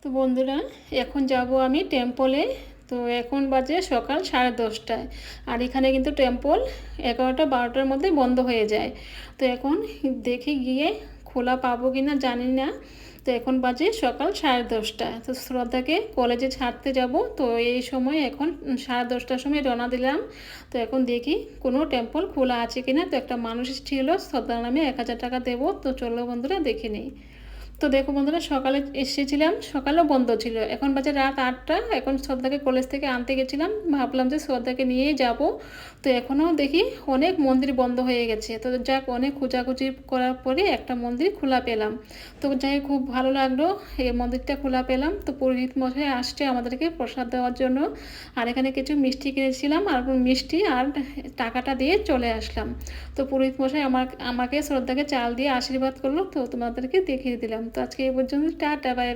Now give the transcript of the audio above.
তো বন্ধুরা, এখন যাব আমি টেম্পলে। তো এখন বাজে সকাল 10:30টায়। আর এখানে কিন্তু টেম্পল 11টা-12টার মধ্যে বন্ধ হয়ে যায়। তো এখন দেখি গিয়ে খোলা পাবো কি না জানি না। তো এখন বাজে সকাল 10:30টা। তো শ্রদ্ধাকে কলেজে ছাড়তে যাব। তো এই সময় এখন 10:30টার সময় রওনা দিলাম। তো এখন দেখি কোনো টেম্পল খোলা আছে কি না। তো একটা মানুষ ছিল, শ্রদ্ধার নামে 1000 টাকা দেবো। তো চলো বন্ধুরা দেখে নিই। তো দেখো বন্ধুরা, সকালে এসেছিলাম, সকালেও বন্ধ ছিল। এখন বাজে রাত 8টা। এখন শ্রদ্ধাকে কলেজ থেকে আনতে গেছিলাম, ভাবলাম যে শ্রদ্ধাকে নিয়েই যাব। তো এখনও দেখি অনেক মন্দির বন্ধ হয়ে গেছে। তো যাক, অনেক খোঁজাখুঁজি করার পরে একটা মন্দির খোলা পেলাম। তো যাই, খুব ভালো লাগলো, এই মন্দিরটা খোলা পেলাম। তো পুরোহিত মশাই আসছে আমাদেরকে প্রসাদ দেওয়ার জন্য। আর এখানে কিছু মিষ্টি কিনেছিলাম, আর মিষ্টি আর টাকাটা দিয়ে চলে আসলাম। তো পুরোহিত মশাই আমাকে শ্রদ্ধাকে চাল দিয়ে আশীর্বাদ করলো। তো তোমাদেরকে দেখিয়ে দিলাম। তো আজকে এই পর্যন্ত, টাটা, বাই।